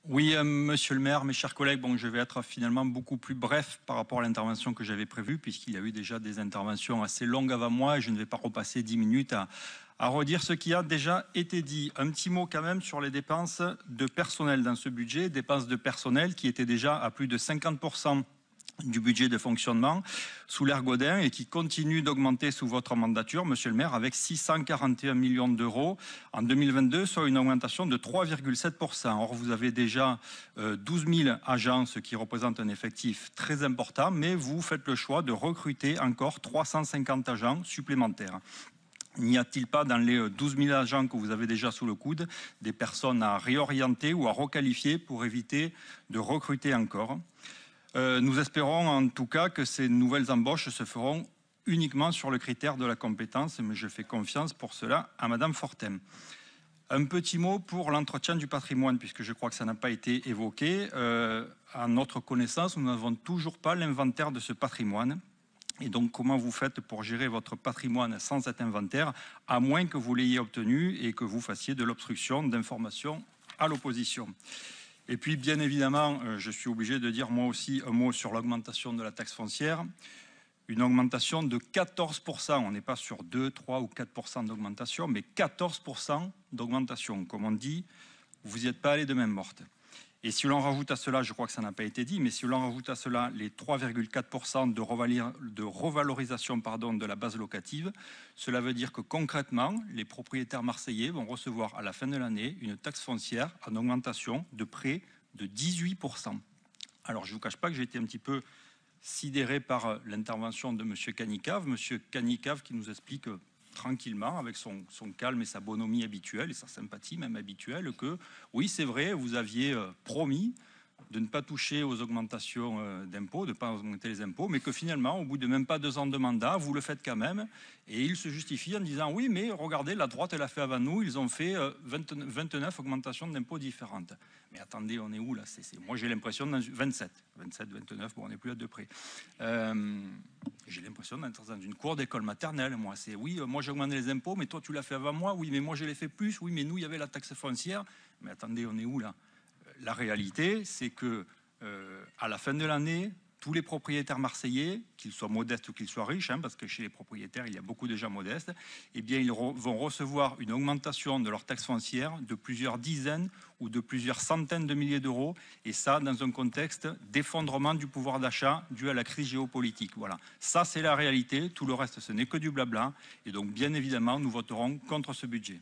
Oui, monsieur le maire, mes chers collègues, bon, je vais être finalement beaucoup plus bref par rapport à l'intervention que j'avais prévue, puisqu'il y a eu déjà des interventions assez longues avant moi et je ne vais pas repasser 10 minutes à redire ce qui a déjà été dit. Un petit mot quand même sur les dépenses de personnel dans ce budget, dépenses de personnel qui étaient déjà à plus de 50% du budget de fonctionnement sous l'ère Gaudin et qui continue d'augmenter sous votre mandature, monsieur le maire, avec 641 millions d'euros en 2022, soit une augmentation de 3,7%. Or, vous avez déjà 12 000 agents, ce qui représente un effectif très important, mais vous faites le choix de recruter encore 350 agents supplémentaires. N'y a-t-il pas dans les 12 000 agents que vous avez déjà sous le coude des personnes à réorienter ou à requalifier pour éviter de recruter encore ? Nous espérons en tout cas que ces nouvelles embauches se feront uniquement sur le critère de la compétence, mais je fais confiance pour cela à Madame Fortem. Un petit mot pour l'entretien du patrimoine, puisque je crois que ça n'a pas été évoqué. À notre connaissance, nous n'avons toujours pas l'inventaire de ce patrimoine. Et donc, comment vous faites pour gérer votre patrimoine sans cet inventaire, à moins que vous l'ayez obtenu et que vous fassiez de l'obstruction d'informations à l'opposition ? Et puis, bien évidemment, je suis obligé de dire moi aussi un mot sur l'augmentation de la taxe foncière. Une augmentation de 14%. On n'est pas sur 2, 3 ou 4% d'augmentation, mais 14% d'augmentation. Comme on dit, vous n'y êtes pas allé de main morte. Et si l'on rajoute à cela, je crois que ça n'a pas été dit, mais si l'on rajoute à cela les 3,4% de revalorisation de la base locative, cela veut dire que concrètement, les propriétaires marseillais vont recevoir à la fin de l'année une taxe foncière en augmentation de près de 18%. Alors je ne vous cache pas que j'ai été un petit peu sidéré par l'intervention de M. Canicave. M. Canicave qui nous explique tranquillement, avec son calme et sa bonhomie habituelle, et sa sympathie même habituelle, que oui, c'est vrai, vous aviez promis de ne pas toucher aux augmentations d'impôts, de ne pas augmenter les impôts, mais que finalement, au bout de même pas 2 ans de mandat, vous le faites quand même. Et il se justifie en disant, oui, mais regardez, la droite, elle a fait avant nous, ils ont fait 29 augmentations d'impôts différentes. Mais attendez, on est où là? Moi, j'ai l'impression, 27, 29, bon, on n'est plus à deux près. J'ai l'impression d'être dans une cour d'école maternelle, moi. C'est oui, moi j'ai augmenté les impôts, mais toi tu l'as fait avant moi. Oui, mais moi je l'ai fait plus. Oui, mais nous, il y avait la taxe foncière. Mais attendez, on est où là? La réalité, c'est que à la fin de l'année, tous les propriétaires marseillais, qu'ils soient modestes ou qu'ils soient riches, parce que chez les propriétaires, il y a beaucoup de gens modestes, eh bien, ils vont recevoir une augmentation de leur taxe foncière de plusieurs dizaines ou de plusieurs centaines de milliers d'euros, et ça, dans un contexte d'effondrement du pouvoir d'achat dû à la crise géopolitique. Voilà, ça, c'est la réalité. Tout le reste, ce n'est que du blabla. Et donc, bien évidemment, nous voterons contre ce budget.